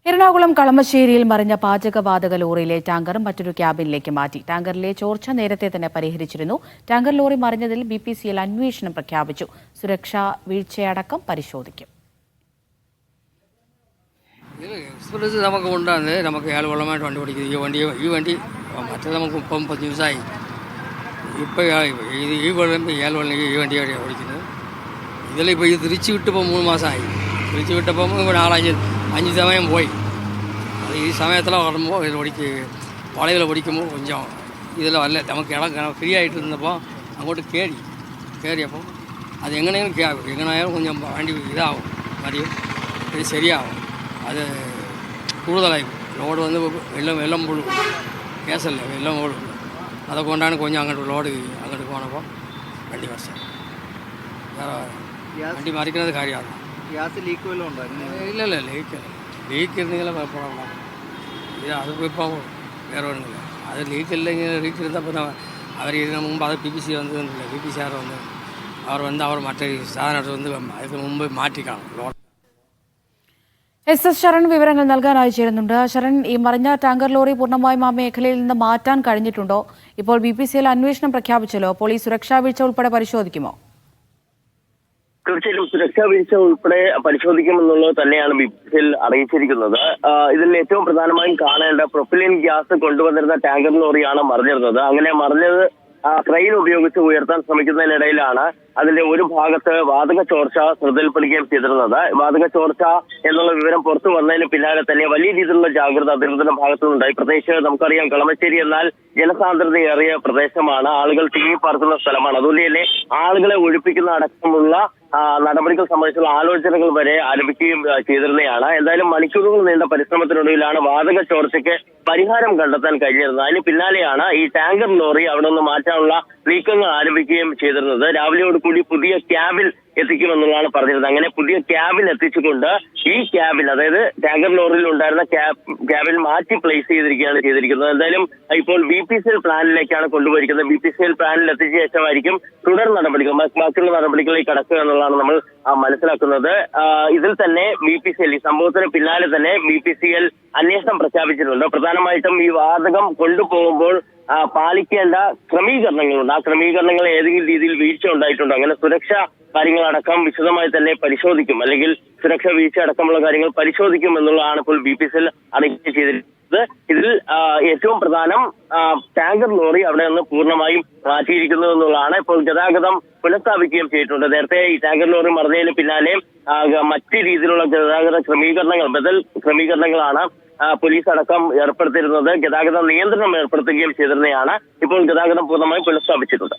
എറണാകുളം കളമശ്ശേരിയിൽ മറിഞ്ഞ പാചകവാതക ലോറിയിലെ ടാങ്കർ മറ്റൊരു ക്യാബിനിലേക്ക് മാറ്റി. ടാങ്കറിലെ ചോർച്ച നേരത്തെ തന്നെ പരിഹരിച്ചിരുന്നു. ടാങ്കർ ലോറി മറിഞ്ഞതിൽ BPCL അന്വേഷണം പ്രഖ്യാപിച്ചു. സുരക്ഷാ വീഴ്ചയടക്കം പരിശോധിക്കും. എക്സ്പ്രസ് നമുക്ക് കൊണ്ടാണ് നമുക്ക് അയാൾ വെള്ളമായിട്ട് വണ്ടി ഓടിക്കുന്നത്. ഈ വണ്ടി മറ്റേ നമുക്ക് 30 ദിവസമായി. ഇപ്പോൾ ഈ വെള്ളം ഇയാൾ വെള്ളം ഈ വണ്ടിയാണ് ഓടിക്കുന്നത്. ഇതിലിപ്പോൾ ഇത് തിരിച്ചു വിട്ടപ്പോൾ 3 മാസമായി. തിരിച്ചു വിട്ടപ്പോൾ ഇവിടെ 5 സമയം പോയി. അത് ഈ സമയത്തിൽ ഓടുമ്പോൾ ഇത് വളയിൽ ഓടിക്കുമ്പോൾ കൊഞ്ചം ഇതെല്ലാം അല്ല നമുക്ക് ഫ്രീ ആയിട്ട് നിന്നപ്പോൾ അങ്ങോട്ട് കയറിയപ്പോൾ അത് എങ്ങനെയായാലും കൊഞ്ചം വണ്ടി ഇതാവും, മതിയും ഇത് ശരിയാവും. അത് കൂടുതലായി ലോഡ് വന്ന് വെള്ളം പൊള്ളും, കേസല്ലേ വെള്ളം പൊള്ളും. അതൊക്കെ കൊണ്ടാണ് കൊഞ്ചം അങ്ങോട്ട് പോകണപ്പോൾ വണ്ടി വർഷം വണ്ടി മറിക്കുന്നത് കാര്യമാണ്. ഗ്യാസ് ലീക്ക് വല്ലതും ഉണ്ടായിരുന്നു? ഇല്ലല്ല, ലീക്ക് ഇരുന്നെങ്കിലും കുഴപ്പമില്ല. ഇത് അതിപ്പോൾ ഇപ്പോൾ വേറെ ഒന്നുമില്ല. അത് ലീക്ക് ഇരുന്നപ്പോൾ അവർ ഇതിന് മുമ്പ് അത് PPC വന്നില്ല. BPCR അവർ മറ്റേ സാധനം അതിന് മുമ്പ് മാറ്റിക്കാണും. SS ശരൺ വിവരങ്ങൾ നൽകാനായി ചേരുന്നുണ്ട്. ശരൺ, ഈ മറിഞ്ഞ ടാങ്കർ ലോറി പൂർണ്ണമായും ആ മേഖലയിൽ നിന്ന് മാറ്റാൻ കഴിഞ്ഞിട്ടുണ്ടോ? ഇപ്പോൾ BPCL അന്വേഷണം പ്രഖ്യാപിച്ചല്ലോ. അപ്പോൾ ഈ സുരക്ഷാ വീഴ്ച ഉൾപ്പെടെ പരിശോധിക്കുമോ? തീർച്ചയായും സുരക്ഷാ വീഴ്ച ഉൾപ്പെടെ പരിശോധിക്കുമെന്നുള്ളത് തന്നെയാണ് BPCL അറിയിച്ചിരിക്കുന്നത്. ഇതിൽ ഏറ്റവും പ്രധാനമായും കാണേണ്ട പ്രൊപ്പിലിൻ ഗ്യാസ് കൊണ്ടുവന്നിരുന്ന ടാങ്കർ ലോറിയാണ് മറിഞ്ഞിരുന്നത്. അങ്ങനെ മറിഞ്ഞത് ക്രെയിൻ ഉപയോഗിച്ച് ഉയർത്താൻ ശ്രമിക്കുന്നതിനിടയിലാണ് അതിന്റെ ഒരു ഭാഗത്ത് വാതക ചോർച്ച ശ്രദ്ധയിൽപ്പെടുകയും ചെയ്തിരുന്നത്. വാതക ചോർച്ച എന്നുള്ള വിവരം പുറത്തു വന്നതിന് പിന്നാലെ തന്നെ വലിയ രീതിയിലുള്ള ജാഗ്രത അധികൃതരുടെ ഭാഗത്തുനിന്നുണ്ടായി. പ്രത്യേകിച്ച് നമുക്കറിയാം, കളമശ്ശേരി എന്നാൽ ജനസാന്ദ്രതയേറിയ പ്രദേശമാണ്, ആളുകൾ തിങ്ങിപ്പാർക്കുന്ന സ്ഥലമാണ്. അതുകൊണ്ട് തന്നെ ആളുകളെ ഒഴിപ്പിക്കുന്ന അടക്കമുള്ള നടപടികൾ സംബന്ധിച്ചുള്ള ആലോചനകൾ വരെ ആരംഭിക്കുകയും ചെയ്തിരുന്നതാണ്. എന്തായാലും മണിക്കൂറുകൾ നീണ്ട പരിശ്രമത്തിനൊടുവിലാണ് വാതക ചോർച്ചയ്ക്ക് പരിഹാരം കണ്ടെത്താൻ കഴിഞ്ഞിരുന്നത്. അതിന് പിന്നാലെയാണ് ഈ ടാങ്കർ ലോറി അവിടെ നിന്ന് മാറ്റാനുള്ള നീക്കങ്ങൾ ആരംഭിക്കുകയും ചെയ്തിരുന്നത്. രാവിലെയോട് കൂടി പുതിയ ക്യാബിൽ എത്തിക്കുമെന്നുള്ളതാണ് പറഞ്ഞിരുന്നത്. അങ്ങനെ പുതിയ ക്യാബിൽ എത്തിച്ചുകൊണ്ട് ഈ ക്യാബിൽ, അതായത് ടാങ്കർ ലോറിയിൽ ഉണ്ടായിരുന്ന ക്യാബിൽ മാറ്റി പ്ലേസ് ചെയ്തിരിക്കുന്നത്. എന്തായാലും ഇപ്പോൾ BPCL പ്ലാനിലേക്കാണ് കൊണ്ടുപോയിരിക്കുന്നത്. BPCL പ്ലാനിൽ എത്തിച്ച ശേഷമായിരിക്കും തുടർ നടപടികൾ, ബാക്കിയുള്ള നടപടികളിലേക്ക് കടക്കുക എന്നുള്ളതാണ് നമ്മൾ മനസ്സിലാക്കുന്നത്. ഇതിൽ തന്നെ BPCL, ഈ സംഭവത്തിന് പിന്നാലെ തന്നെ BPCL അന്വേഷണം പ്രഖ്യാപിച്ചിട്ടുണ്ട്. പ്രധാനമായിട്ടും ഈ വാതകം കൊണ്ടുപോകുമ്പോൾ പാലിക്കേണ്ട ക്രമീകരണങ്ങളുണ്ട്. ആ ക്രമീകരണങ്ങൾ ഏതെങ്കിലും രീതിയിൽ വീഴ്ച ഉണ്ടായിട്ടുണ്ടോ, അങ്ങനെ സുരക്ഷാ കാര്യങ്ങളടക്കം വിശദമായി തന്നെ പരിശോധിക്കും, അല്ലെങ്കിൽ സുരക്ഷാ വീഴ്ച അടക്കമുള്ള കാര്യങ്ങൾ പരിശോധിക്കും എന്നുള്ളതാണ് ഇപ്പോൾ BPCL അറിയിപ്പ് ചെയ്തിരിക്കുന്നത്. ഇതിൽ ഏറ്റവും പ്രധാനം ടാങ്കർ ലോറി അവിടെ നിന്ന് പൂർണ്ണമായും മാറ്റിയിരിക്കുന്നു എന്നുള്ളതാണ്. ഇപ്പോൾ ഗതാഗതം പുനഃസ്ഥാപിക്കുകയും ചെയ്തിട്ടുണ്ട്. നേരത്തെ ഈ ടാങ്കർ ലോറി മറിഞ്ഞതിന് പിന്നാലെ മറ്റ് രീതിയിലുള്ള ഗതാഗത ക്രമീകരണങ്ങൾ, ബദൽ ക്രമീകരണങ്ങളാണ് പോലീസ് അടക്കം ഏർപ്പെടുത്തിയിരുന്നത്. ഗതാഗത നിയന്ത്രണം ഏർപ്പെടുത്തുകയും ചെയ്തിരുന്നതാണ്. ഇപ്പോൾ ഗതാഗതം പൂർണ്ണമായും പുനഃസ്ഥാപിച്ചിട്ടുണ്ട്.